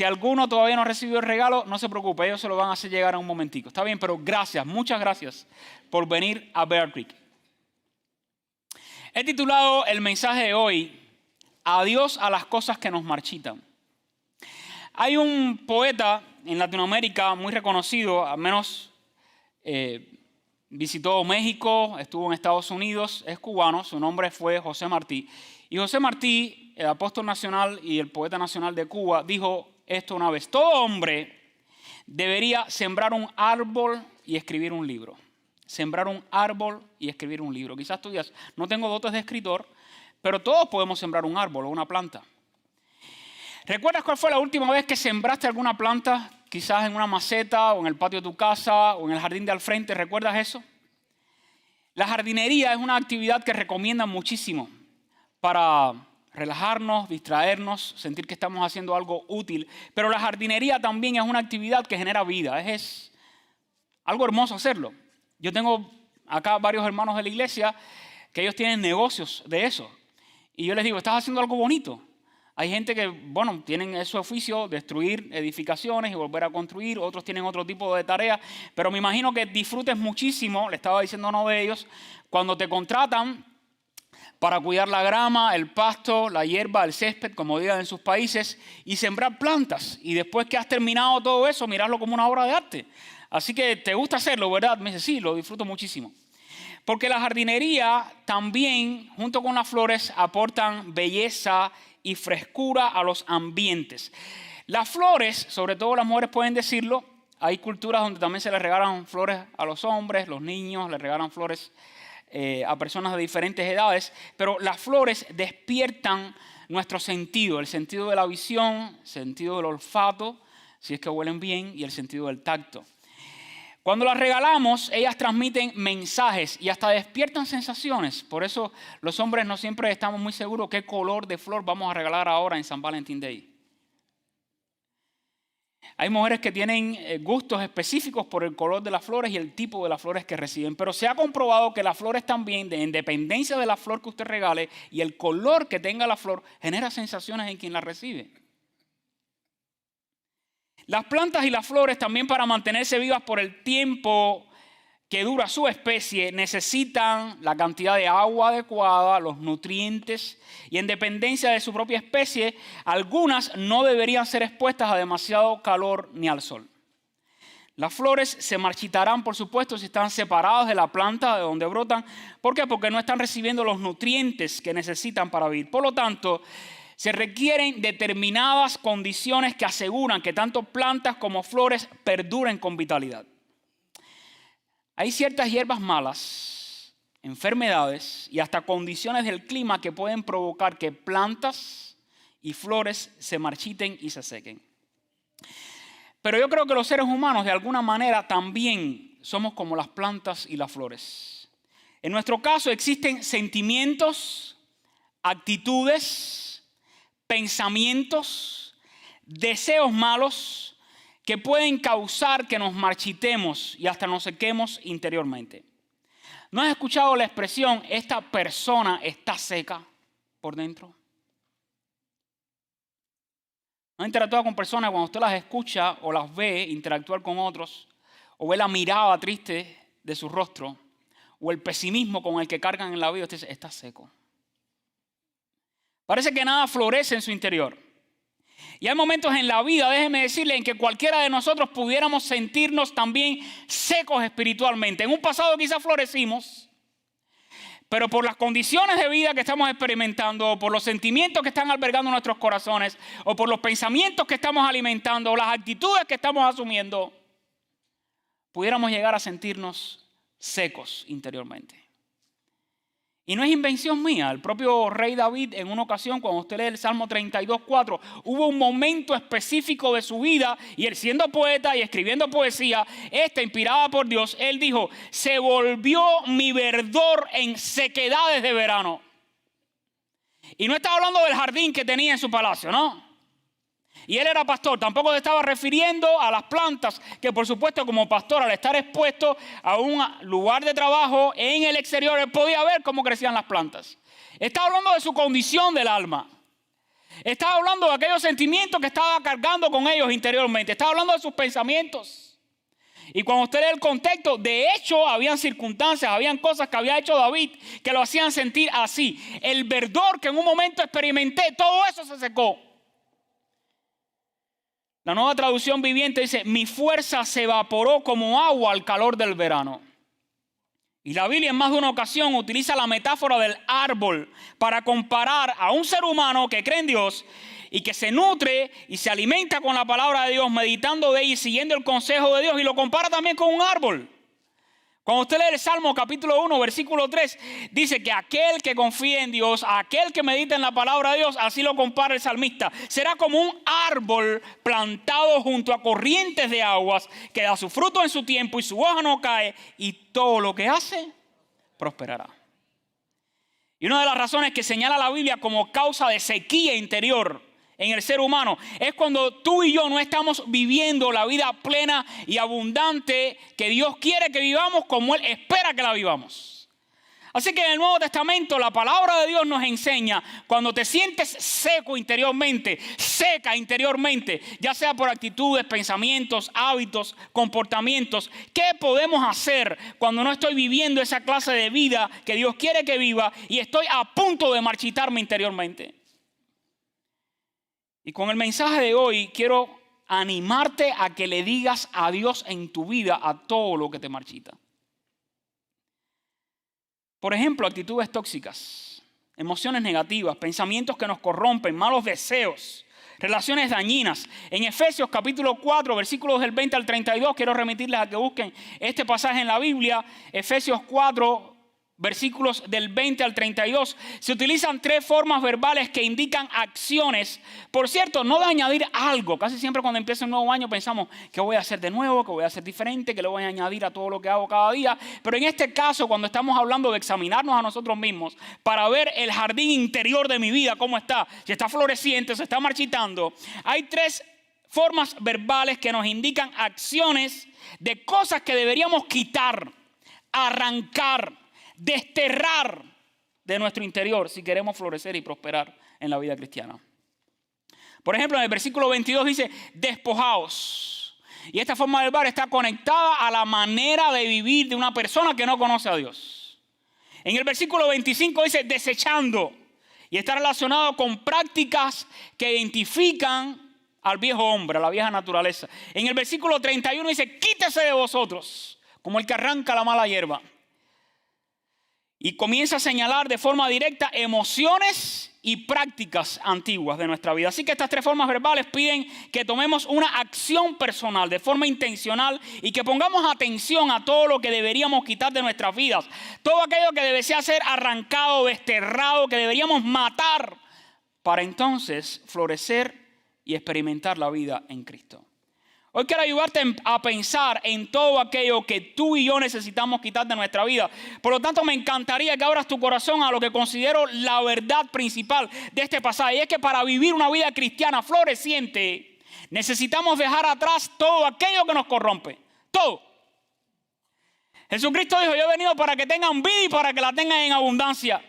Si alguno todavía no ha recibido el regalo, no se preocupe, ellos se lo van a hacer llegar en un momentico. Está bien, pero gracias, muchas gracias por venir a Bear Creek. He titulado el mensaje de hoy, Adiós a las cosas que nos marchitan. Hay un poeta en Latinoamérica muy reconocido, al menos visitó México, estuvo en Estados Unidos, es cubano, su nombre fue José Martí. Y José Martí, el apóstol nacional y el poeta nacional de Cuba, dijo esto una vez: todo hombre debería sembrar un árbol y escribir un libro. Sembrar un árbol y escribir un libro. Quizás tú digas, no tengo dotes de escritor, pero todos podemos sembrar un árbol o una planta. ¿Recuerdas cuál fue la última vez que sembraste alguna planta? Quizás en una maceta o en el patio de tu casa o en el jardín de al frente. ¿Recuerdas eso? La jardinería es una actividad que recomiendan muchísimo para relajarnos, distraernos, sentir que estamos haciendo algo útil. Pero la jardinería también es una actividad que genera vida. Es algo hermoso hacerlo. Yo tengo acá varios hermanos de la iglesia que ellos tienen negocios de eso. Y yo les digo, estás haciendo algo bonito. Hay gente que, bueno, tienen ese oficio, destruir edificaciones y volver a construir. Otros tienen otro tipo de tareas. Pero me imagino que disfrutes muchísimo, le estaba diciendo a uno de ellos, cuando te contratan para cuidar la grama, el pasto, la hierba, el césped, como digan en sus países, y sembrar plantas. Y después que has terminado todo eso, mirarlo como una obra de arte. Así que te gusta hacerlo, ¿verdad? Me dice, sí, lo disfruto muchísimo. Porque la jardinería también, junto con las flores, aportan belleza y frescura a los ambientes. Las flores, sobre todo las mujeres pueden decirlo, hay culturas donde también se les regalan flores a los hombres, los niños les regalan flores a personas de diferentes edades, pero las flores despiertan nuestro sentido, el sentido de la visión, el sentido del olfato, si es que huelen bien, y el sentido del tacto. Cuando las regalamos, ellas transmiten mensajes y hasta despiertan sensaciones. Por eso los hombres no siempre estamos muy seguros qué color de flor vamos a regalar ahora en San Valentín Day. Hay mujeres que tienen gustos específicos por el color de las flores y el tipo de las flores que reciben. Pero se ha comprobado que las flores también, en dependencia de la flor que usted regale y el color que tenga la flor, genera sensaciones en quien la recibe. Las plantas y las flores también, para mantenerse vivas por el tiempo que dura su especie, necesitan la cantidad de agua adecuada, los nutrientes, y en dependencia de su propia especie, algunas no deberían ser expuestas a demasiado calor ni al sol. Las flores se marchitarán, por supuesto, si están separadas de la planta de donde brotan. ¿Por qué? Porque no están recibiendo los nutrientes que necesitan para vivir. Por lo tanto, se requieren determinadas condiciones que aseguran que tanto plantas como flores perduren con vitalidad. Hay ciertas hierbas malas, enfermedades y hasta condiciones del clima que pueden provocar que plantas y flores se marchiten y se sequen. Pero yo creo que los seres humanos de alguna manera también somos como las plantas y las flores. En nuestro caso existen sentimientos, actitudes, pensamientos, deseos malos que pueden causar que nos marchitemos y hasta nos sequemos interiormente. ¿No has escuchado la expresión, esta persona está seca por dentro? ¿No has interactuado con personas cuando usted las escucha o las ve interactuar con otros, o ve la mirada triste de su rostro, o el pesimismo con el que cargan en la vida? Usted dice, está seco. Parece que nada florece en su interior. Y hay momentos en la vida, déjeme decirle, en que cualquiera de nosotros pudiéramos sentirnos también secos espiritualmente. En un pasado quizás florecimos, pero por las condiciones de vida que estamos experimentando, o por los sentimientos que están albergando nuestros corazones, o por los pensamientos que estamos alimentando, o las actitudes que estamos asumiendo, pudiéramos llegar a sentirnos secos interiormente. Y no es invención mía. El propio rey David, en una ocasión, cuando usted lee el Salmo 32:4, hubo un momento específico de su vida, y él, siendo poeta y escribiendo poesía, inspirada por Dios, él dijo, se volvió mi verdor en sequedades de verano. Y no estaba hablando del jardín que tenía en su palacio, ¿no? Y él era pastor, tampoco se estaba refiriendo a las plantas, que por supuesto como pastor, al estar expuesto a un lugar de trabajo en el exterior, él podía ver cómo crecían las plantas. Está hablando de su condición del alma. Estaba hablando de aquellos sentimientos que estaba cargando con ellos interiormente. Estaba hablando de sus pensamientos. Y cuando usted lee el contexto, de hecho, habían circunstancias, habían cosas que había hecho David que lo hacían sentir así. El verdor que en un momento experimenté, todo eso se secó. La Nueva Traducción Viviente dice: mi fuerza se evaporó como agua al calor del verano. Y la Biblia en más de una ocasión utiliza la metáfora del árbol para comparar a un ser humano que cree en Dios y que se nutre y se alimenta con la palabra de Dios, meditando de ella y siguiendo el consejo de Dios, y lo compara también con un árbol. Cuando usted lee el Salmo capítulo 1, versículo 3, dice que aquel que confía en Dios, aquel que medita en la palabra de Dios, así lo compara el salmista, será como un árbol plantado junto a corrientes de aguas, que da su fruto en su tiempo y su hoja no cae, y todo lo que hace prosperará. Y una de las razones que señala la Biblia como causa de sequía interior en el ser humano es cuando tú y yo no estamos viviendo la vida plena y abundante que Dios quiere que vivamos, como Él espera que la vivamos. Así que en el Nuevo Testamento la palabra de Dios nos enseña: cuando te sientes seco interiormente, seca interiormente, ya sea por actitudes, pensamientos, hábitos, comportamientos, ¿qué podemos hacer cuando no estoy viviendo esa clase de vida que Dios quiere que viva y estoy a punto de marchitarme interiormente? Y con el mensaje de hoy quiero animarte a que le digas adiós en tu vida a todo lo que te marchita. Por ejemplo, actitudes tóxicas, emociones negativas, pensamientos que nos corrompen, malos deseos, relaciones dañinas. En Efesios capítulo 4, versículos del 20 al 32, quiero remitirles a que busquen este pasaje en la Biblia. Efesios 4, versículos del 20 al 32, se utilizan 3 formas verbales que indican acciones. Por cierto, no de añadir algo. Casi siempre cuando empieza un nuevo año pensamos: ¿qué voy a hacer de nuevo? ¿Qué voy a hacer diferente? ¿Qué le voy a añadir a todo lo que hago cada día? Pero en este caso, cuando estamos hablando de examinarnos a nosotros mismos para ver el jardín interior de mi vida, cómo está, si está floreciente, se está marchitando, hay 3 formas verbales que nos indican acciones de cosas que deberíamos quitar, arrancar, desterrar de nuestro interior si queremos florecer y prosperar en la vida cristiana. Por ejemplo, en el versículo 22 dice: despojaos. Y esta forma verbal está conectada a la manera de vivir de una persona que no conoce a Dios. En el versículo 25 dice: desechando. Y está relacionado con prácticas que identifican al viejo hombre, a la vieja naturaleza. En el versículo 31 dice: quítese de vosotros, como el que arranca la mala hierba. Y comienza a señalar de forma directa emociones y prácticas antiguas de nuestra vida. Así que estas 3 formas verbales piden que tomemos una acción personal de forma intencional y que pongamos atención a todo lo que deberíamos quitar de nuestras vidas. Todo aquello que debería ser arrancado, desterrado, que deberíamos matar para entonces florecer y experimentar la vida en Cristo. Hoy quiero ayudarte a pensar en todo aquello que tú y yo necesitamos quitar de nuestra vida. Por lo tanto, me encantaría que abras tu corazón a lo que considero la verdad principal de este pasaje. Y es que para vivir una vida cristiana floreciente, necesitamos dejar atrás todo aquello que nos corrompe. Todo. Jesucristo dijo: yo he venido para que tengan vida y para que la tengan en abundancia.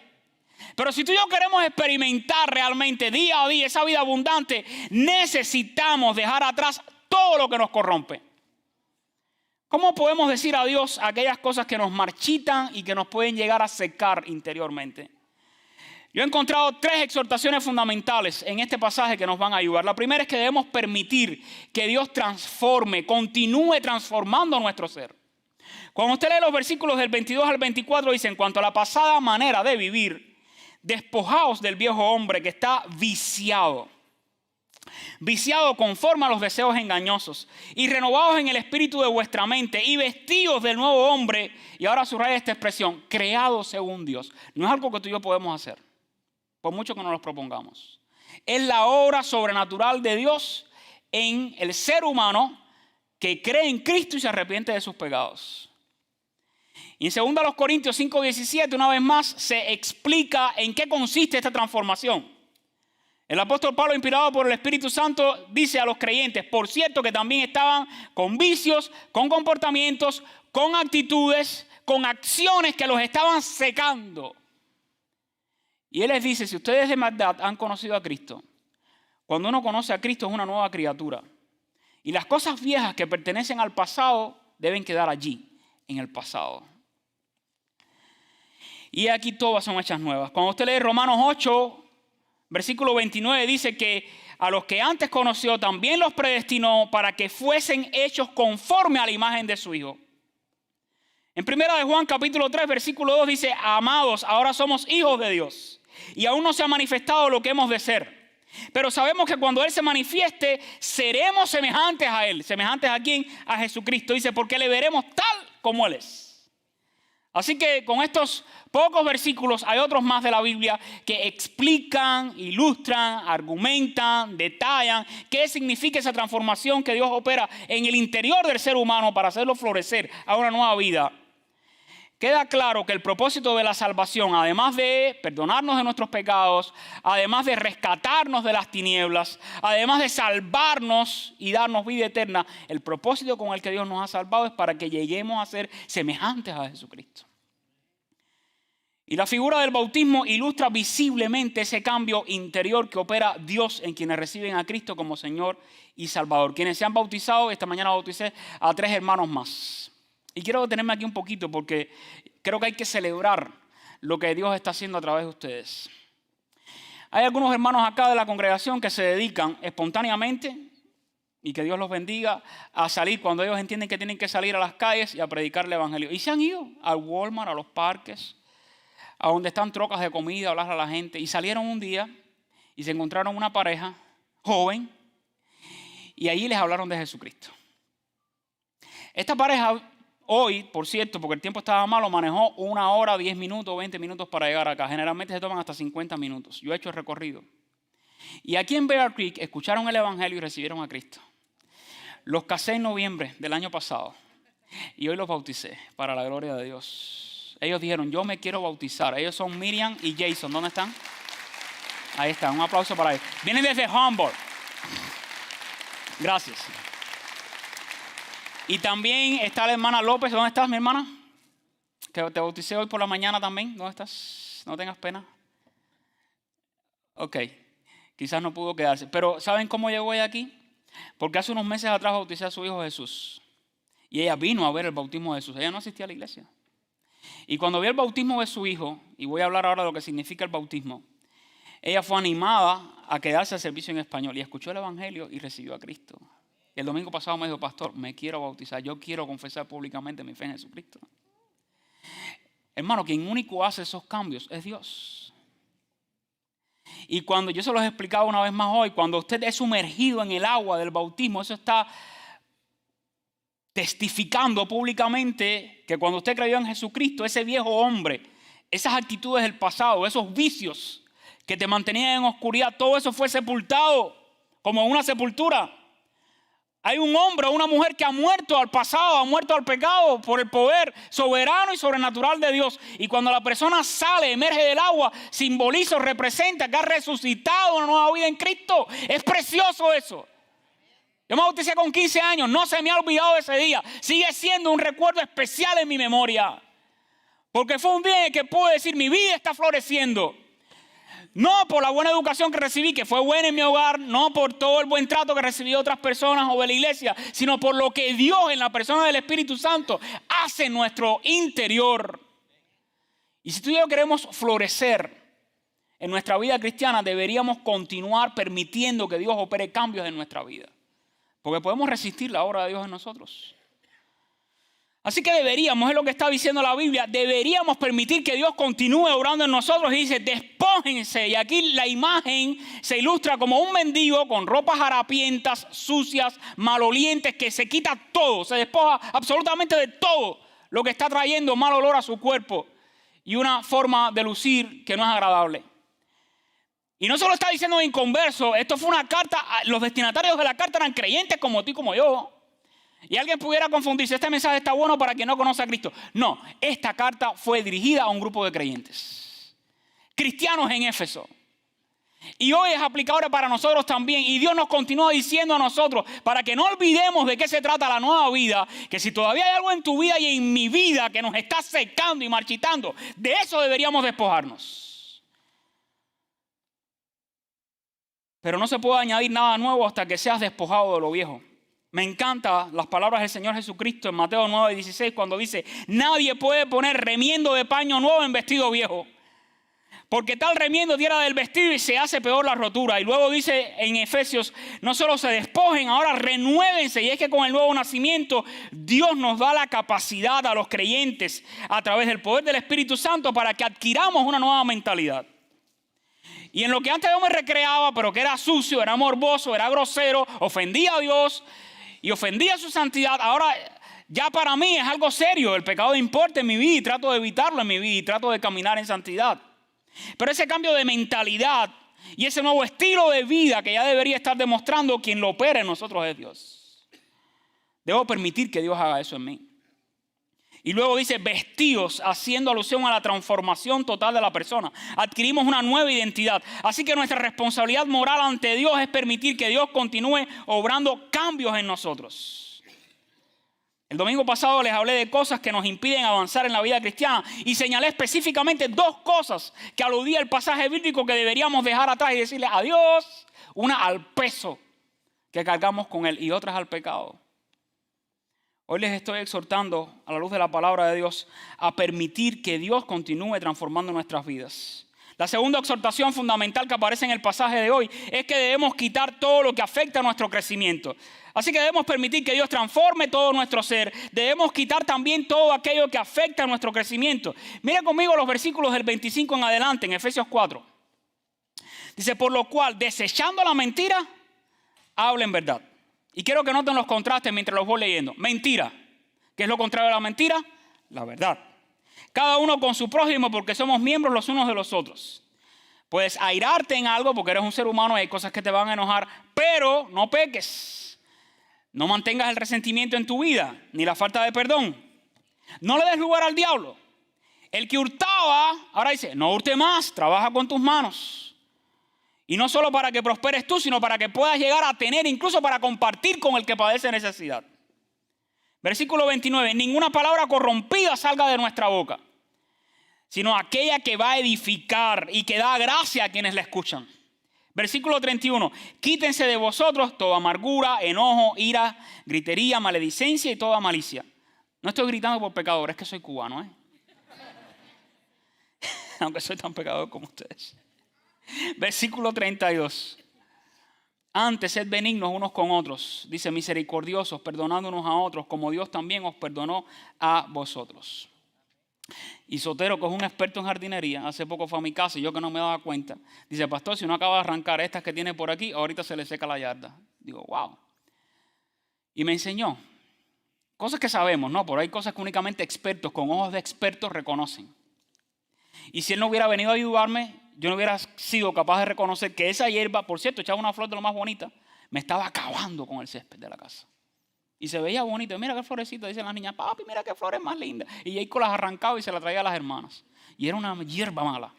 Pero si tú y yo queremos experimentar realmente día a día esa vida abundante, necesitamos dejar atrás todo lo que nos corrompe. ¿Cómo podemos decir adiós a aquellas cosas que nos marchitan y que nos pueden llegar a secar interiormente? Yo he encontrado 3 exhortaciones fundamentales en este pasaje que nos van a ayudar. La primera es que debemos permitir que Dios transforme, continúe transformando nuestro ser. Cuando usted lee los versículos del 22 al 24, dice: en cuanto a la pasada manera de vivir, despojaos del viejo hombre que está viciado conforme a los deseos engañosos, y renovados en el espíritu de vuestra mente, y vestidos del nuevo hombre. Y ahora subraya esta expresión: creado según Dios. No es algo que tú y yo podemos hacer, por mucho que nos lo propongamos. Es la obra sobrenatural de Dios en el ser humano que cree en Cristo y se arrepiente de sus pecados. Y en 2 Corintios 5:17, una vez más, se explica en qué consiste esta transformación. El apóstol Pablo, inspirado por el Espíritu Santo, dice a los creyentes: por cierto que también estaban con vicios, con comportamientos, con actitudes, con acciones que los estaban secando. Y él les dice: si ustedes de verdad han conocido a Cristo, Cuando uno conoce a Cristo es una nueva criatura. Y las cosas viejas que pertenecen al pasado deben quedar allí, en el pasado. Y aquí todas son hechas nuevas. Cuando usted lee Romanos 8, versículo 29, dice que a los que antes conoció también los predestinó para que fuesen hechos conforme a la imagen de su Hijo. En 1 de Juan capítulo 3, versículo 2 dice: amados, ahora somos hijos de Dios y aún no se ha manifestado lo que hemos de ser. Pero sabemos que cuando Él se manifieste, seremos semejantes a Él. ¿Semejantes a quién? A Jesucristo. Dice, porque le veremos tal como Él es. Así que con estos pocos versículos hay otros más de la Biblia que explican, ilustran, argumentan, detallan qué significa esa transformación que Dios opera en el interior del ser humano para hacerlo florecer a una nueva vida. Queda claro que el propósito de la salvación, además de perdonarnos de nuestros pecados, además de rescatarnos de las tinieblas, además de salvarnos y darnos vida eterna, el propósito con el que Dios nos ha salvado es para que lleguemos a ser semejantes a Jesucristo. Y la figura del bautismo ilustra visiblemente ese cambio interior que opera Dios en quienes reciben a Cristo como Señor y Salvador. Quienes se han bautizado, esta mañana bauticé a 3 hermanos más. Y quiero detenerme aquí un poquito porque creo que hay que celebrar lo que Dios está haciendo a través de ustedes. Hay algunos hermanos acá de la congregación que se dedican espontáneamente, y que Dios los bendiga, a salir cuando ellos entienden que tienen que salir a las calles y a predicar el evangelio. Y se han ido al Walmart, a los parques, a donde están trocas de comida, a hablar a la gente. Y salieron un día y se encontraron una pareja joven y allí les hablaron de Jesucristo. Esta pareja hoy, por cierto, porque el tiempo estaba malo, manejó 1 hora, 10 minutos, 20 minutos para llegar acá. Generalmente se toman hasta 50 minutos. Yo he hecho el recorrido. Y aquí en Bear Creek escucharon el evangelio y recibieron a Cristo. Los casé en noviembre del año pasado y hoy los bauticé para la gloria de Dios. Ellos dijeron, yo me quiero bautizar. Ellos son Miriam y Jason. ¿Dónde están? Ahí están. Un aplauso para ellos. Vienen desde Humboldt. Gracias. Y también está la hermana López. ¿Dónde estás, mi hermana? Que te bauticé hoy por la mañana también. ¿Dónde estás? No tengas pena. Ok. Quizás no pudo quedarse. Pero ¿saben cómo llegó ella aquí? Porque hace unos meses atrás bauticé a su hijo Jesús. Y ella vino a ver el bautismo de Jesús. Ella no asistía a la iglesia. Y cuando vio el bautismo de su hijo, y voy a hablar ahora de lo que significa el bautismo, ella fue animada a quedarse al servicio en español y escuchó el evangelio y recibió a Cristo. El domingo pasado me dijo, pastor, me quiero bautizar, yo quiero confesar públicamente mi fe en Jesucristo. Hermano, quien único hace esos cambios es Dios. Y cuando yo se los he explicado una vez más hoy, cuando usted es sumergido en el agua del bautismo, eso está testificando públicamente que cuando usted creyó en Jesucristo, ese viejo hombre, esas actitudes del pasado, esos vicios que te mantenían en oscuridad, todo eso fue sepultado como en una sepultura. Hay un hombre o una mujer que ha muerto al pasado, ha muerto al pecado por el poder soberano y sobrenatural de Dios. Y cuando la persona sale, emerge del agua, simboliza o representa que ha resucitado una nueva vida en Cristo. Es precioso eso. Yo me bauticé con 15 años, no se me ha olvidado ese día. Sigue siendo un recuerdo especial en mi memoria. Porque fue un día en el que pude decir, mi vida está floreciendo. No por la buena educación que recibí, que fue buena en mi hogar, no por todo el buen trato que recibí de otras personas o de la iglesia, sino por lo que Dios en la persona del Espíritu Santo hace en nuestro interior. Y si tú y yo queremos florecer en nuestra vida cristiana, deberíamos continuar permitiendo que Dios opere cambios en nuestra vida. Porque podemos resistir la obra de Dios en nosotros. Así que deberíamos, es lo que está diciendo la Biblia, deberíamos permitir que Dios continúe obrando en nosotros y dice, despójense. Y aquí la imagen se ilustra como un mendigo con ropas harapientas, sucias, malolientes, que se quita todo, se despoja absolutamente de todo lo que está trayendo mal olor a su cuerpo y una forma de lucir que no es agradable. Y no solo está diciendo de inconverso, esto fue una carta, los destinatarios de la carta eran creyentes como tú y como yo. Y alguien pudiera confundirse, este mensaje está bueno para quien no conoce a Cristo. No, esta carta fue dirigida a un grupo de creyentes, cristianos en Éfeso. Y hoy es aplicable para nosotros también. Y Dios nos continúa diciendo a nosotros, para que no olvidemos de qué se trata la nueva vida, que si todavía hay algo en tu vida y en mi vida que nos está secando y marchitando, de eso deberíamos despojarnos. Pero no se puede añadir nada nuevo hasta que seas despojado de lo viejo. Me encantan las palabras del Señor Jesucristo en Mateo 9:16 cuando dice: nadie puede poner remiendo de paño nuevo en vestido viejo, porque tal remiendo tira del vestido y se hace peor la rotura. Y luego dice en Efesios: no solo se despojen, ahora renuévense. Y es que con el nuevo nacimiento Dios nos da la capacidad a los creyentes a través del poder del Espíritu Santo para que adquiramos una nueva mentalidad. Y en lo que antes yo me recreaba, pero que era sucio, era morboso, era grosero, ofendía a Dios y ofendía su santidad, ahora ya para mí es algo serio. El pecado importa en mi vida y trato de evitarlo en mi vida y trato de caminar en santidad. Pero ese cambio de mentalidad y ese nuevo estilo de vida que ya debería estar demostrando quien lo opera en nosotros es Dios. Debo permitir que Dios haga eso en mí. Y luego dice vestidos, haciendo alusión a la transformación total de la persona. Adquirimos una nueva identidad. Así que nuestra responsabilidad moral ante Dios es permitir que Dios continúe obrando cambios en nosotros. El domingo pasado les hablé de cosas que nos impiden avanzar en la vida cristiana y señalé específicamente 2 cosas que aludía el pasaje bíblico que deberíamos dejar atrás y decirle adiós. Una al peso que cargamos con él y otras al pecado. Hoy les estoy exhortando a la luz de la palabra de Dios a permitir que Dios continúe transformando nuestras vidas. La segunda exhortación fundamental que aparece en el pasaje de hoy es que debemos quitar todo lo que afecta a nuestro crecimiento. Así que debemos permitir que Dios transforme todo nuestro ser. Debemos quitar también todo aquello que afecta a nuestro crecimiento. Mira conmigo los versículos del 25 en adelante en Efesios 4. Dice: por lo cual, desechando la mentira, hablen verdad. Y quiero que noten los contrastes mientras los voy leyendo. Mentira. ¿Qué es lo contrario de la mentira? La verdad. Cada uno con su prójimo, porque somos miembros los unos de los otros. Puedes airarte en algo porque eres un ser humano y hay cosas que te van a enojar, pero no peques. No mantengas el resentimiento en tu vida, ni la falta de perdón. No le des lugar al diablo. El que hurtaba, ahora dice, no hurte más, trabaja con tus manos. Y no solo para que prosperes tú, sino para que puedas llegar a tener, incluso para compartir con el que padece necesidad. Versículo 29. Ninguna palabra corrompida salga de nuestra boca, sino aquella que va a edificar y que da gracia a quienes la escuchan. Versículo 31. Quítense de vosotros toda amargura, enojo, ira, gritería, maledicencia y toda malicia. No estoy gritando por pecadores, es que soy cubano, aunque soy tan pecador como ustedes. Versículo 32. Antes, sed benignos unos con otros, dice, misericordiosos, perdonándonos a otros, como Dios también os perdonó a vosotros. Y Sotero, que es un experto en jardinería, hace poco fue a mi casa y yo que no me daba cuenta, dice: pastor, si uno acaba de arrancar estas que tiene por aquí, ahorita se le seca la yarda. Digo, wow. Y me enseñó cosas que sabemos, ¿no? Pero hay cosas que únicamente expertos, con ojos de expertos, reconocen. Y si él no hubiera venido a ayudarme, yo no hubiera sido capaz de reconocer que esa hierba, por cierto, echaba una flor de lo más bonita, me estaba acabando con el césped de la casa. Y se veía bonito. Mira qué florecita, dicen las niñas. Papi, mira qué flores más lindas. Y Jacob las arrancaba y se las traía a las hermanas. Y era una hierba mala.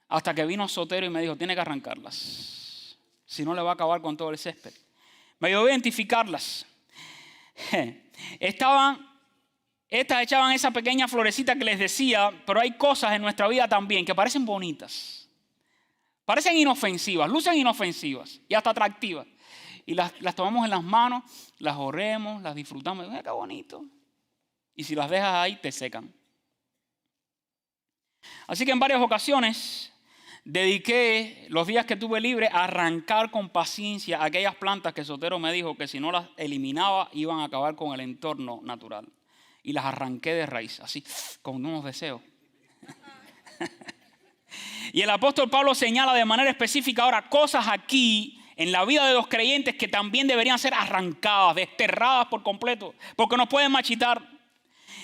Hasta que vino Sotero y me dijo: tiene que arrancarlas. Si no, le va a acabar con todo el césped. Me ayudó a identificarlas. Estas echaban esa pequeña florecita que les decía, pero hay cosas en nuestra vida también que parecen bonitas. Parecen inofensivas, lucen inofensivas y hasta atractivas. Y las tomamos en las manos, las oremos, las disfrutamos. Mira qué bonito. Y si las dejas ahí, te secan. Así que en varias ocasiones dediqué los días que tuve libre a arrancar con paciencia aquellas plantas que Sotero me dijo que si no las eliminaba iban a acabar con el entorno natural. Y las arranqué de raíz, así, con unos deseos. Y el apóstol Pablo señala de manera específica ahora cosas aquí en la vida de los creyentes que también deberían ser arrancadas, desterradas por completo, porque nos pueden machitar.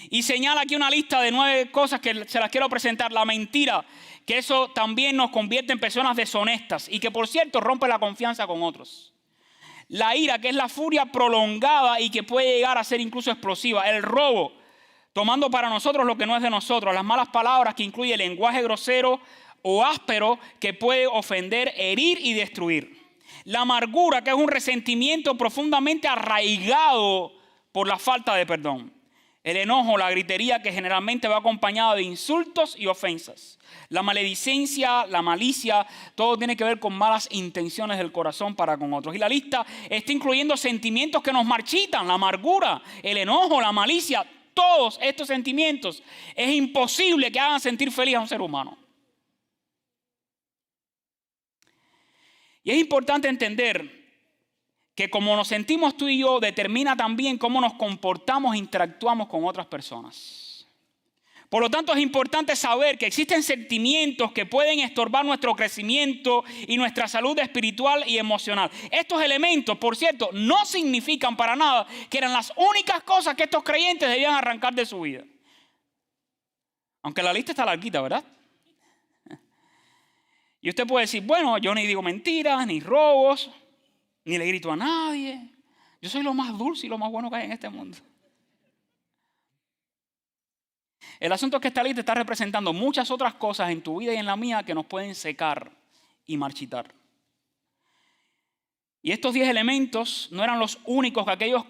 Y señala aquí una lista de 9 cosas que se las quiero presentar. La mentira, que eso también nos convierte en personas deshonestas y que, por cierto, rompe la confianza con otros. La ira, que es la furia prolongada y que puede llegar a ser incluso explosiva. El robo, tomando para nosotros lo que no es de nosotros. Las malas palabras, que incluye el lenguaje grosero o áspero que puede ofender, herir y destruir. La amargura, que es un resentimiento profundamente arraigado por la falta de perdón. El enojo, la gritería que generalmente va acompañada de insultos y ofensas. La maledicencia, la malicia, todo tiene que ver con malas intenciones del corazón para con otros. Y la lista está incluyendo sentimientos que nos marchitan, la amargura, el enojo, la malicia. Todos estos sentimientos es imposible que hagan sentir feliz a un ser humano. Y es importante entender que como nos sentimos tú y yo, determina también cómo nos comportamos e interactuamos con otras personas. Por lo tanto, es importante saber que existen sentimientos que pueden estorbar nuestro crecimiento y nuestra salud espiritual y emocional. Estos elementos, por cierto, no significan para nada que eran las únicas cosas que estos creyentes debían arrancar de su vida. Aunque la lista está larguita, ¿verdad? Y usted puede decir, bueno, yo ni digo mentiras, ni robos, ni le grito a nadie. Yo soy lo más dulce y lo más bueno que hay en este mundo. El asunto es que esta lista está representando muchas otras cosas en tu vida y en la mía que nos pueden secar y marchitar. Y estos 10 elementos no eran los únicos que aquellos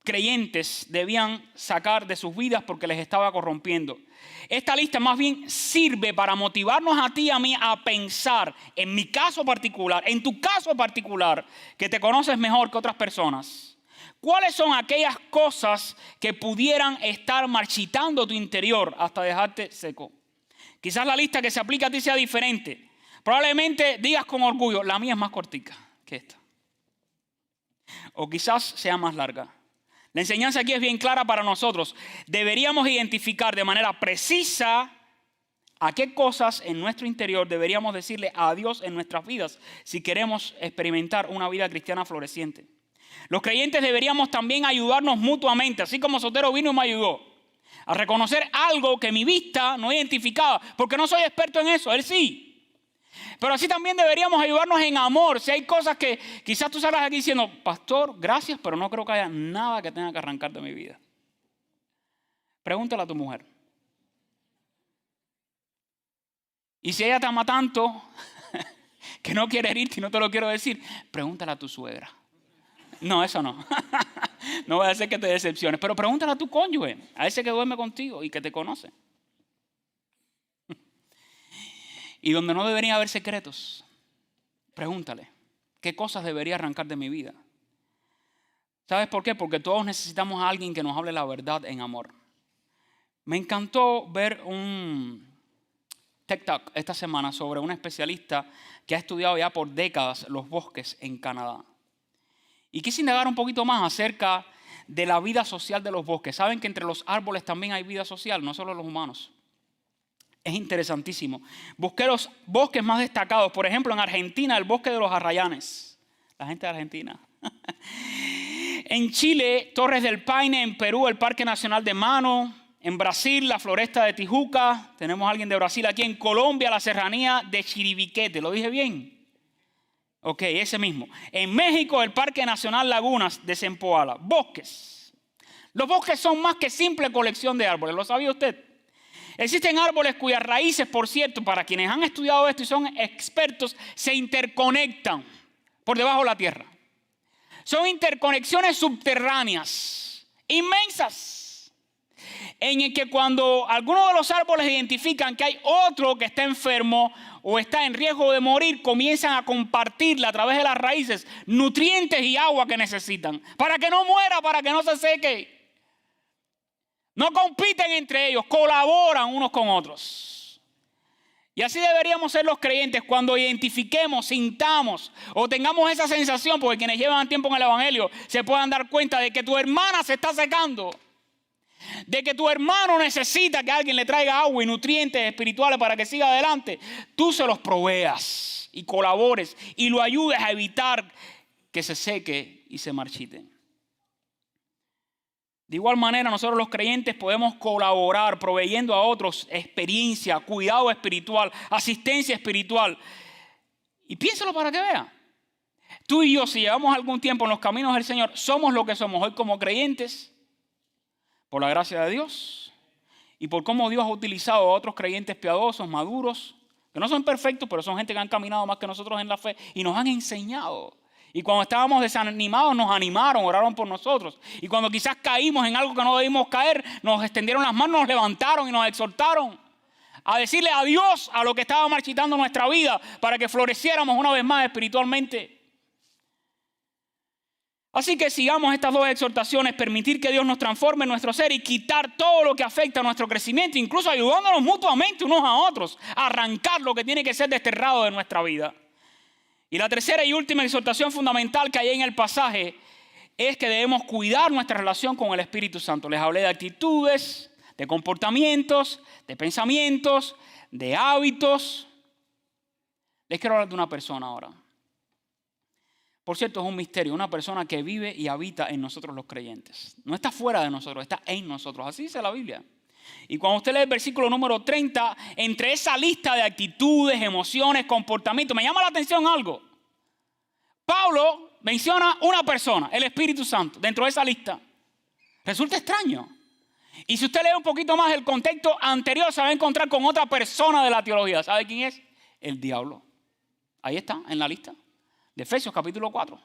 creyentes debían sacar de sus vidas porque les estaba corrompiendo. Esta lista más bien sirve para motivarnos a ti y a mí a pensar, en mi caso particular, en tu caso particular, que te conoces mejor que otras personas. ¿Cuáles son aquellas cosas que pudieran estar marchitando tu interior hasta dejarte seco? Quizás la lista que se aplica a ti sea diferente. Probablemente digas con orgullo, la mía es más cortica que esta. O quizás sea más larga. La enseñanza aquí es bien clara para nosotros. Deberíamos identificar de manera precisa a qué cosas en nuestro interior deberíamos decirle adiós en nuestras vidas si queremos experimentar una vida cristiana floreciente. Los creyentes deberíamos también ayudarnos mutuamente, así como Sotero vino y me ayudó a reconocer algo que mi vista no identificaba, porque no soy experto en eso, él sí. Pero así también deberíamos ayudarnos en amor. Si hay cosas que quizás tú salgas aquí diciendo, pastor, gracias, pero no creo que haya nada que tenga que arrancar de mi vida. Pregúntale a tu mujer. Y si ella te ama tanto que no quiere herirte y no te lo quiero decir, pregúntale a tu suegra. No, eso no. No voy a hacer que te decepciones, pero pregúntale a tu cónyuge, a ese que duerme contigo y que te conoce. Y donde no debería haber secretos, pregúntale, ¿qué cosas debería arrancar de mi vida? ¿Sabes por qué? Porque todos necesitamos a alguien que nos hable la verdad en amor. Me encantó ver un TED Talk esta semana sobre un especialista que ha estudiado ya por décadas los bosques en Canadá. Y quise indagar un poquito más acerca de la vida social de los bosques. Saben que entre los árboles también hay vida social, no solo los humanos. Es interesantísimo. Busqué los bosques más destacados. Por ejemplo, en Argentina, el bosque de los Arrayanes. La gente de Argentina. En Chile, Torres del Paine. En Perú, el Parque Nacional de Mano. En Brasil, la Floresta de Tijuca. Tenemos a alguien de Brasil aquí. En Colombia, la Serranía de Chiribiquete. ¿Lo dije bien? Ok, ese mismo. En México, el Parque Nacional Lagunas de Zempoala. Bosques. Los bosques son más que simple colección de árboles. ¿Lo sabía usted? Existen árboles cuyas raíces, por cierto, para quienes han estudiado esto y son expertos, se interconectan por debajo de la tierra. Son interconexiones subterráneas, inmensas, en el que cuando algunos de los árboles identifican que hay otro que está enfermo o está en riesgo de morir, comienzan a compartirle a través de las raíces nutrientes y agua que necesitan, para que no muera, para que no se seque. No compiten entre ellos, colaboran unos con otros. Y así deberíamos ser los creyentes cuando identifiquemos, sintamos o tengamos esa sensación, porque quienes llevan tiempo en el evangelio se puedan dar cuenta de que tu hermana se está secando, de que tu hermano necesita que alguien le traiga agua y nutrientes espirituales para que siga adelante. Tú se los proveas y colabores y lo ayudes a evitar que se seque y se marchite. De igual manera, nosotros los creyentes podemos colaborar proveyendo a otros experiencia, cuidado espiritual, asistencia espiritual. Y piénsalo para que vea. Tú y yo, si llevamos algún tiempo en los caminos del Señor, somos lo que somos hoy como creyentes por la gracia de Dios y por cómo Dios ha utilizado a otros creyentes piadosos, maduros, que no son perfectos, pero son gente que han caminado más que nosotros en la fe y nos han enseñado Y cuando estábamos desanimados nos animaron, oraron por nosotros. Y cuando quizás caímos en algo que no debimos caer, nos extendieron las manos, nos levantaron y nos exhortaron a decirle adiós a lo que estaba marchitando nuestra vida para que floreciéramos una vez más espiritualmente. Así que sigamos estas dos exhortaciones, permitir que Dios nos transforme en nuestro ser y quitar todo lo que afecta a nuestro crecimiento, incluso ayudándonos mutuamente unos a otros a arrancar lo que tiene que ser desterrado de nuestra vida. Y la tercera y última exhortación fundamental que hay en el pasaje es que debemos cuidar nuestra relación con el Espíritu Santo. Les hablé de actitudes, de comportamientos, de pensamientos, de hábitos. Les quiero hablar de una persona ahora. Por cierto, es un misterio, una persona que vive y habita en nosotros los creyentes. No está fuera de nosotros, está en nosotros. Así dice la Biblia. Y cuando usted lee el versículo número 30, entre esa lista de actitudes, emociones, comportamientos, me llama la atención algo. Pablo menciona una persona, el Espíritu Santo, dentro de esa lista. Resulta extraño. Y si usted lee un poquito más el contexto anterior, se va a encontrar con otra persona de la teología. ¿Sabe quién es? El diablo. Ahí está, en la lista de Efesios capítulo 4.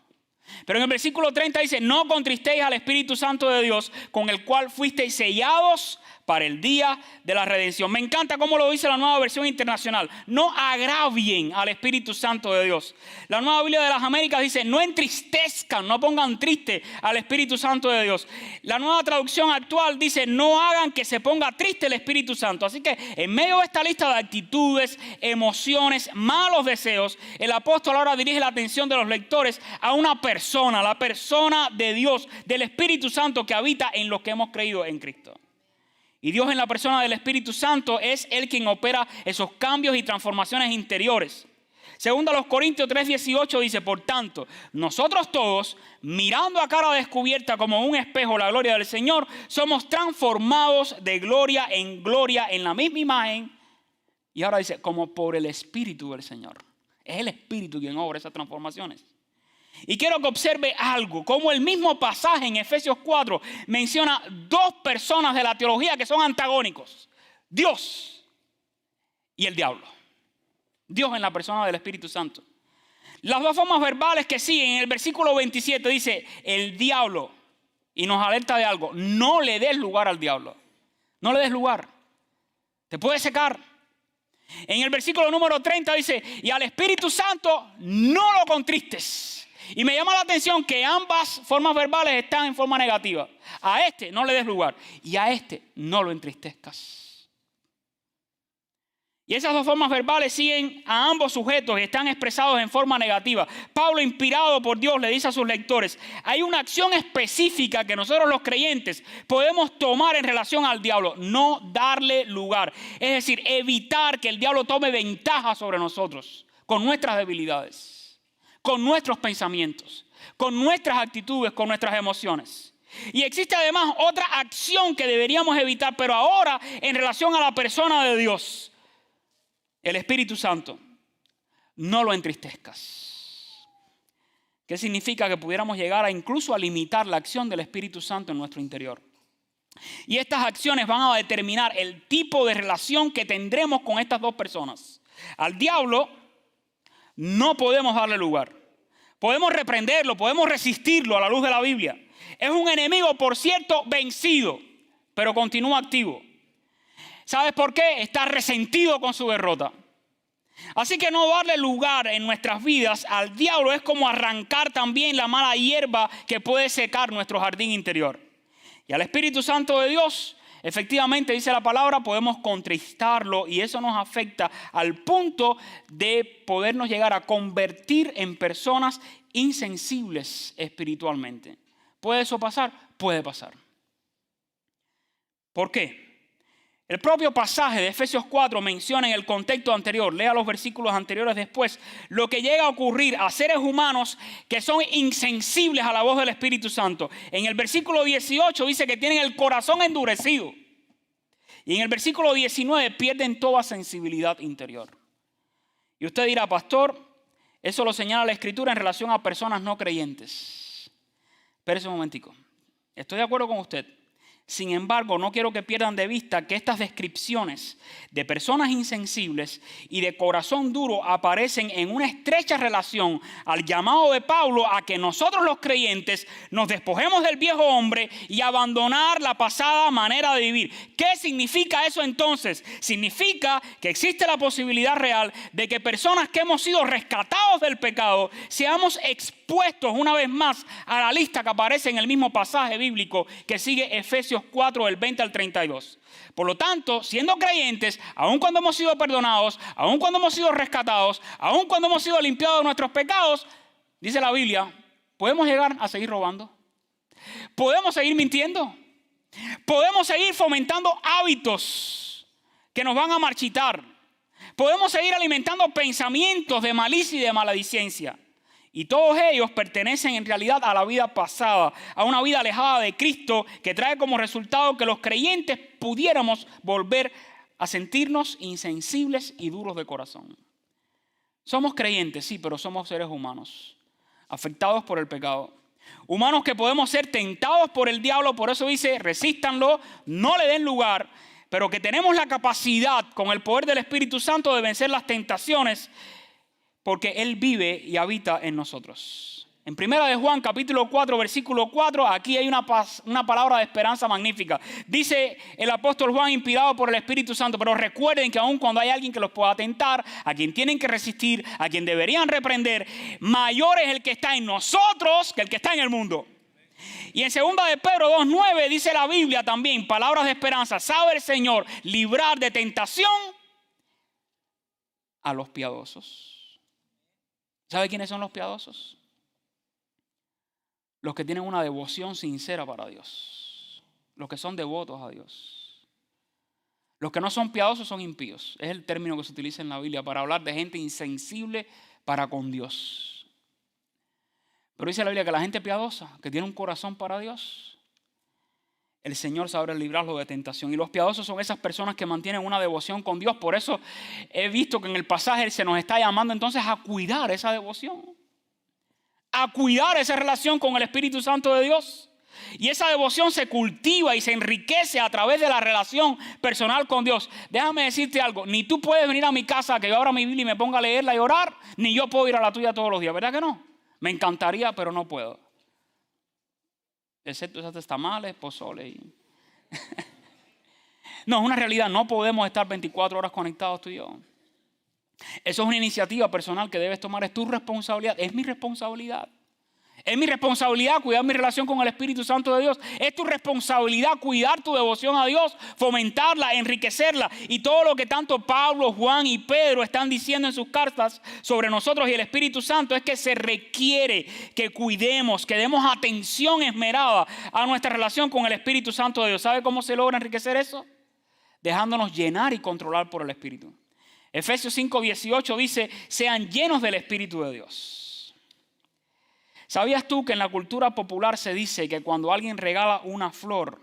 Pero en el versículo 30 dice, no contristéis al Espíritu Santo de Dios, con el cual fuisteis sellados para el día de la redención. Me encanta cómo lo dice la Nueva Versión Internacional. No agravien al Espíritu Santo de Dios. La Nueva Biblia de las Américas dice, no entristezcan, no pongan triste al Espíritu Santo de Dios. La Nueva Traducción Actual dice, no hagan que se ponga triste el Espíritu Santo. Así que en medio de esta lista de actitudes, emociones, malos deseos, el apóstol ahora dirige la atención de los lectores a una persona, la persona de Dios, del Espíritu Santo que habita en los que hemos creído en Cristo. Y Dios en la persona del Espíritu Santo es Él quien opera esos cambios y transformaciones interiores. Segundo a los Corintios 3:18 dice, por tanto, nosotros todos, mirando a cara descubierta como un espejo la gloria del Señor, somos transformados de gloria en la misma imagen. Y ahora dice, como por el Espíritu del Señor. Es el Espíritu quien obra esas transformaciones. Y quiero que observe algo, como el mismo pasaje en Efesios 4 menciona dos personas de la teología que son antagónicos. Dios y el diablo. Dios en la persona del Espíritu Santo. Las dos formas verbales que siguen en el versículo 27 dice el diablo y nos alerta de algo. No le des lugar al diablo. No le des lugar. Te puede secar. En el versículo número 30 dice y al Espíritu Santo no lo contristes. Y me llama la atención que ambas formas verbales están en forma negativa. A este no le des lugar y a este no lo entristezcas. Y esas dos formas verbales siguen a ambos sujetos y están expresados en forma negativa. Pablo, inspirado por Dios, le dice a sus lectores, hay una acción específica que nosotros los creyentes podemos tomar en relación al diablo. No darle lugar. Es decir, evitar que el diablo tome ventaja sobre nosotros con nuestras debilidades, con nuestros pensamientos, con nuestras actitudes, con nuestras emociones. Y existe además otra acción que deberíamos evitar, pero ahora en relación a la persona de Dios, el Espíritu Santo. No lo entristezcas. ¿Qué significa? Que pudiéramos llegar a incluso a limitar la acción del Espíritu Santo en nuestro interior. Y estas acciones van a determinar el tipo de relación que tendremos con estas dos personas. Al diablo no podemos darle lugar. Podemos reprenderlo, podemos resistirlo a la luz de la Biblia. Es un enemigo, por cierto, vencido, pero continúa activo. ¿Sabes por qué? Está resentido con su derrota. Así que no darle lugar en nuestras vidas al diablo es como arrancar también la mala hierba que puede secar nuestro jardín interior. Y al Espíritu Santo de Dios, efectivamente, dice la palabra, podemos contristarlo y eso nos afecta al punto de podernos llegar a convertir en personas insensibles espiritualmente. ¿Puede eso pasar? Puede pasar. ¿Por qué? El propio pasaje de Efesios 4 menciona en el contexto anterior, lea los versículos anteriores después, lo que llega a ocurrir a seres humanos que son insensibles a la voz del Espíritu Santo. En el versículo 18 dice que tienen el corazón endurecido. Y en el versículo 19 pierden toda sensibilidad interior. Y usted dirá, pastor, eso lo señala la Escritura en relación a personas no creyentes. Espérese un momentico. Estoy de acuerdo con usted. Sin embargo, no quiero que pierdan de vista que estas descripciones de personas insensibles y de corazón duro aparecen en una estrecha relación al llamado de Pablo a que nosotros los creyentes nos despojemos del viejo hombre y abandonar la pasada manera de vivir. ¿Qué significa eso entonces? Significa que existe la posibilidad real de que personas que hemos sido rescatados del pecado seamos expuestos una vez más a la lista que aparece en el mismo pasaje bíblico que sigue Efesios 4, del 20 al 32. Por lo tanto, siendo creyentes, aun cuando hemos sido perdonados, aun cuando hemos sido rescatados, aun cuando hemos sido limpiados de nuestros pecados, dice la Biblia, podemos llegar a seguir robando. Podemos seguir mintiendo. Podemos seguir fomentando hábitos que nos van a marchitar. Podemos seguir alimentando pensamientos de malicia y de maledicencia. Y todos ellos pertenecen en realidad a la vida pasada, a una vida alejada de Cristo que trae como resultado que los creyentes pudiéramos volver a sentirnos insensibles y duros de corazón. Somos creyentes, sí, pero somos seres humanos, afectados por el pecado. Humanos que podemos ser tentados por el diablo, por eso dice, resístanlo, no le den lugar, pero que tenemos la capacidad con el poder del Espíritu Santo de vencer las tentaciones, porque Él vive y habita en nosotros. En 1 de Juan, capítulo 4, versículo 4, aquí hay una palabra de esperanza magnífica. Dice el apóstol Juan, inspirado por el Espíritu Santo, pero recuerden que aun cuando hay alguien que los pueda tentar, a quien tienen que resistir, a quien deberían reprender, mayor es el que está en nosotros que el que está en el mundo. Y en 2 de Pedro 2:9 dice la Biblia también, palabras de esperanza, sabe el Señor librar de tentación a los piadosos. ¿Sabe quiénes son los piadosos? Los que tienen una devoción sincera para Dios. Los que son devotos a Dios. Los que no son piadosos son impíos. Es el término que se utiliza en la Biblia para hablar de gente insensible para con Dios. Pero dice la Biblia que la gente piadosa, que tiene un corazón para Dios, el Señor sabrá librarlo de tentación. Y los piadosos son esas personas que mantienen una devoción con Dios. Por eso he visto que en el pasaje se nos está llamando entonces a cuidar esa devoción. A cuidar esa relación con el Espíritu Santo de Dios. Y esa devoción se cultiva y se enriquece a través de la relación personal con Dios. Déjame decirte algo. Ni tú puedes venir a mi casa, que yo abra mi Biblia y me ponga a leerla y orar. Ni yo puedo ir a la tuya todos los días. ¿Verdad que no? Me encantaría, pero no puedo. Excepto esos tamales, pozole. No, es una realidad. No podemos estar 24 horas conectados tú y yo. Eso es una iniciativa personal que debes tomar. Es tu responsabilidad. Es mi responsabilidad. Es mi responsabilidad cuidar mi relación con el Espíritu Santo de Dios. Es tu responsabilidad cuidar tu devoción a Dios, fomentarla, enriquecerla. Y todo lo que tanto Pablo, Juan y Pedro están diciendo en sus cartas sobre nosotros y el Espíritu Santo es que se requiere que cuidemos, que demos atención esmerada a nuestra relación con el Espíritu Santo de Dios. ¿Sabe cómo se logra enriquecer eso? Dejándonos llenar y controlar por el Espíritu. Efesios 5:18 dice, sean llenos del Espíritu de Dios. ¿Sabías tú que en la cultura popular se dice que cuando alguien regala una flor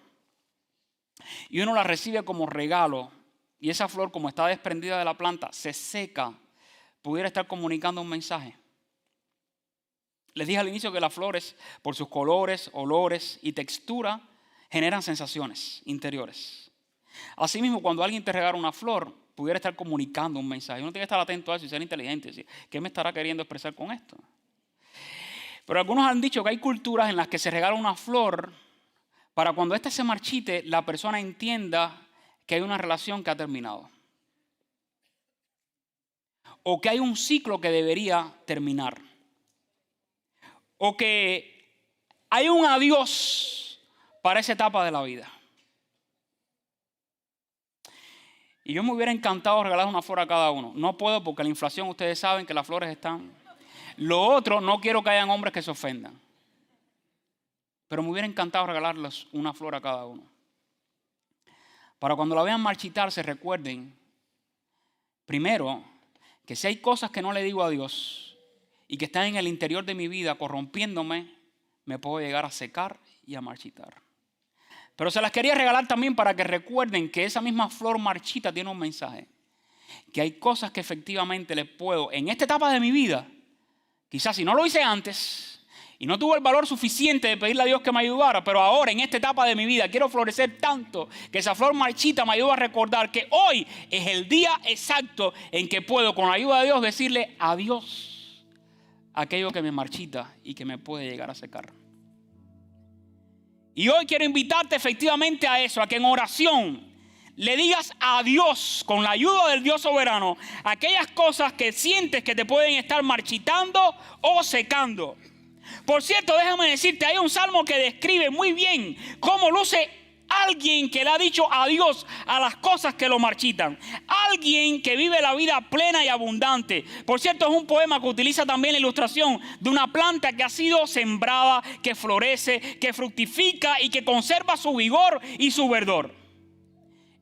y uno la recibe como regalo y esa flor como está desprendida de la planta se seca, pudiera estar comunicando un mensaje? Les dije al inicio que las flores, por sus colores, olores y textura, generan sensaciones interiores. Asimismo, cuando alguien te regala una flor, pudiera estar comunicando un mensaje. Uno tiene que estar atento a eso y ser inteligente. ¿Qué me estará queriendo expresar con esto? Pero algunos han dicho que hay culturas en las que se regala una flor para cuando ésta se marchite, la persona entienda que hay una relación que ha terminado. O que hay un ciclo que debería terminar. O que hay un adiós para esa etapa de la vida. Y yo me hubiera encantado regalar una flor a cada uno. No puedo porque la inflación, ustedes saben que las flores están... Lo otro, no quiero que hayan hombres que se ofendan. Pero me hubiera encantado regalarles una flor a cada uno. Para cuando la vean marchitar se recuerden, primero, que si hay cosas que no le digo a Dios y que están en el interior de mi vida corrompiéndome, me puedo llegar a secar y a marchitar. Pero se las quería regalar también para que recuerden que esa misma flor marchita tiene un mensaje. Que hay cosas que efectivamente les puedo, en esta etapa de mi vida, quizás si no lo hice antes Y no tuve el valor suficiente de pedirle a Dios que me ayudara, pero ahora en esta etapa de mi vida quiero florecer tanto que esa flor marchita me ayuda a recordar que hoy es el día exacto en que puedo con la ayuda de Dios decirle adiós a aquello que me marchita y que me puede llegar a secar. Y hoy quiero invitarte efectivamente a eso, a que en oración le digas a Dios, con la ayuda del Dios soberano, aquellas cosas que sientes que te pueden estar marchitando o secando. Por cierto, déjame decirte, hay un salmo que describe muy bien cómo luce alguien que le ha dicho adiós a las cosas que lo marchitan. Alguien que vive la vida plena y abundante. Por cierto, es un poema que utiliza también la ilustración de una planta que ha sido sembrada, que florece, que fructifica y que conserva su vigor y su verdor.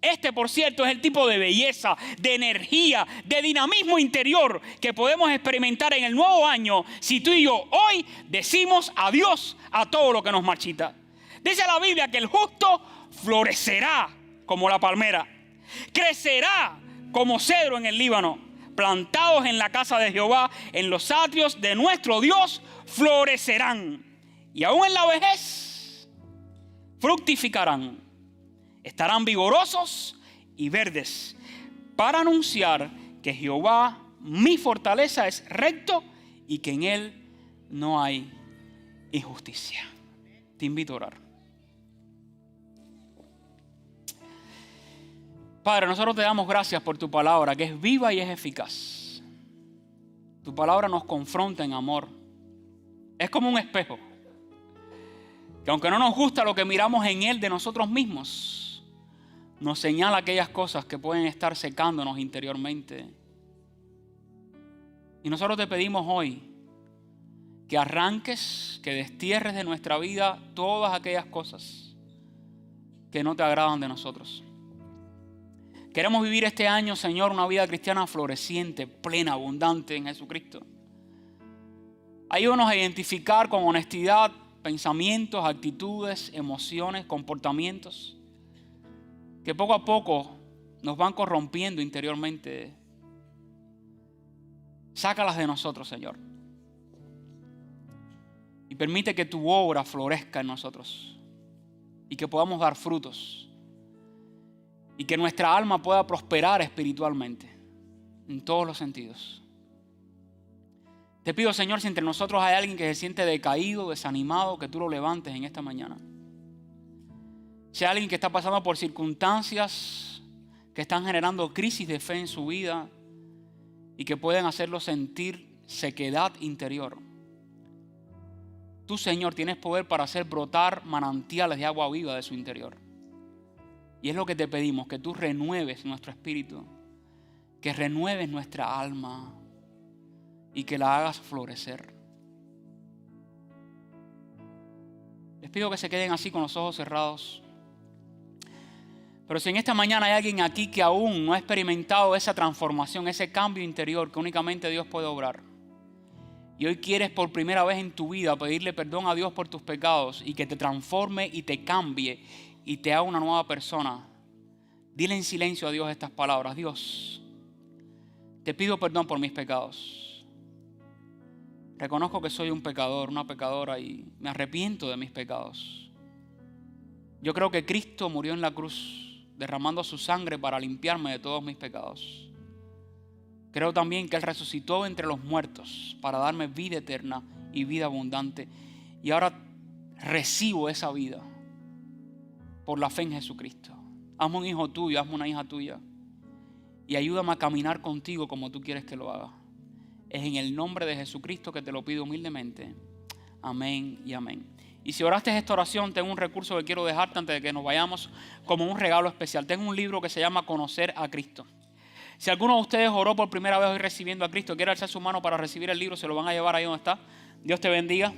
Este, por cierto, es el tipo de belleza, de energía, de dinamismo interior que podemos experimentar en el nuevo año si tú y yo hoy decimos adiós a todo lo que nos marchita. Dice la Biblia que el justo florecerá como la palmera, crecerá como cedro en el Líbano, plantados en la casa de Jehová, en los atrios de nuestro Dios, florecerán. Y aún en la vejez fructificarán. Estarán vigorosos y verdes para anunciar que Jehová, mi fortaleza, es recto y que en Él no hay injusticia. Te invito a orar. Padre, nosotros te damos gracias por tu palabra, que es viva y es eficaz. Tu palabra nos confronta en amor. Es como un espejo, que aunque no nos gusta lo que miramos en él de nosotros mismos, nos señala aquellas cosas que pueden estar secándonos interiormente. Y nosotros te pedimos hoy que arranques, que destierres de nuestra vida todas aquellas cosas que no te agradan de nosotros. Queremos vivir este año, Señor, una vida cristiana floreciente, plena, abundante en Jesucristo. Ayúdanos a identificar con honestidad pensamientos, actitudes, emociones, comportamientos que poco a poco nos van corrompiendo interiormente. Sácalas de nosotros, Señor. Y permite que tu obra florezca en nosotros. Y que podamos dar frutos. Y que nuestra alma pueda prosperar espiritualmente. En todos los sentidos. Te pido, Señor, si entre nosotros hay alguien que se siente decaído, desanimado, que tú lo levantes en esta mañana. Si hay alguien que está pasando por circunstancias que están generando crisis de fe en su vida y que pueden hacerlo sentir sequedad interior. Tú, Señor, tienes poder para hacer brotar manantiales de agua viva de su interior. Y es lo que te pedimos, que tú renueves nuestro espíritu, que renueves nuestra alma y que la hagas florecer. Les pido que se queden así con los ojos cerrados. Pero si en esta mañana hay alguien aquí que aún no ha experimentado esa transformación, ese cambio interior que únicamente Dios puede obrar, y hoy quieres por primera vez en tu vida pedirle perdón a Dios por tus pecados y que te transforme y te cambie y te haga una nueva persona, dile en silencio a Dios estas palabras. Dios, te pido perdón por mis pecados. Reconozco que soy un pecador, una pecadora y me arrepiento de mis pecados. Yo creo que Cristo murió en la cruz derramando su sangre para limpiarme de todos mis pecados. Creo también que Él resucitó entre los muertos para darme vida eterna y vida abundante. Y ahora recibo esa vida por la fe en Jesucristo. Hazme un hijo tuyo, hazme una hija tuya. Y ayúdame a caminar contigo como tú quieres que lo haga. Es en el nombre de Jesucristo que te lo pido humildemente. Amén y amén. Y si oraste esta oración, tengo un recurso que quiero dejarte antes de que nos vayamos como un regalo especial. Tengo un libro que se llama Conocer a Cristo. Si alguno de ustedes oró por primera vez hoy recibiendo a Cristo, quiere alzar su mano para recibir el libro, se lo van a llevar ahí donde está. Dios te bendiga.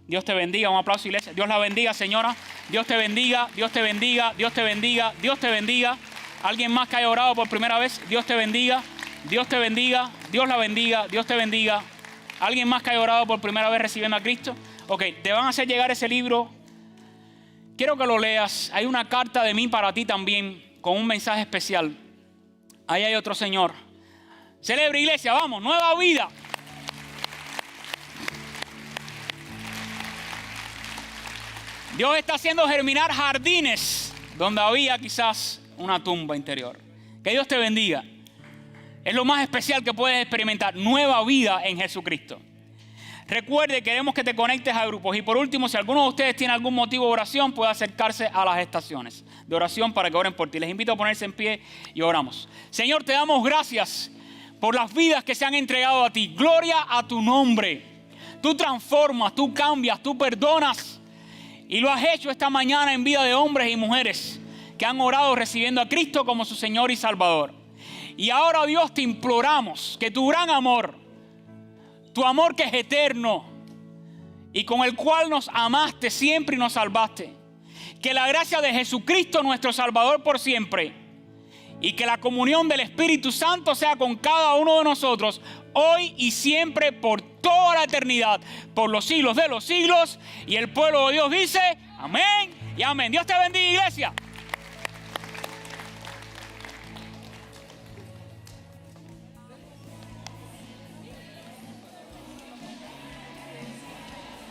Dios te bendiga. Un aplauso, iglesia. Dios la bendiga, señora. Dios te bendiga. Dios te bendiga. Dios te bendiga. Dios te bendiga. Alguien más que haya orado por primera vez, Dios te bendiga. Dios te bendiga. Dios la bendiga. Dios te bendiga. Alguien más que haya orado por primera vez recibiendo a Cristo. Ok, te van a hacer llegar ese libro. Quiero que lo leas. Hay una carta de mí para ti también, con un mensaje especial. Ahí hay otro señor. Celebre, iglesia, vamos, nueva vida. Dios está haciendo germinar jardines donde había quizás una tumba interior. Que Dios te bendiga. Es lo más especial que puedes experimentar, nueva vida en Jesucristo. Recuerde, queremos que te conectes a grupos. Y por último, si alguno de ustedes tiene algún motivo de oración, puede acercarse a las estaciones de oración para que oren por ti. Les invito a ponerse en pie y oramos. Señor, te damos gracias por las vidas que se han entregado a ti. Gloria a tu nombre. Tú transformas, tú cambias, tú perdonas. Y lo has hecho esta mañana en vida de hombres y mujeres que han orado recibiendo a Cristo como su Señor y Salvador. Y ahora, Dios, te imploramos que tu gran amor, tu amor que es eterno y con el cual nos amaste siempre y nos salvaste, que la gracia de Jesucristo nuestro Salvador por siempre y que la comunión del Espíritu Santo sea con cada uno de nosotros hoy y siempre por toda la eternidad, por los siglos de los siglos. Y el pueblo de Dios dice amén y amén. Dios te bendiga, iglesia.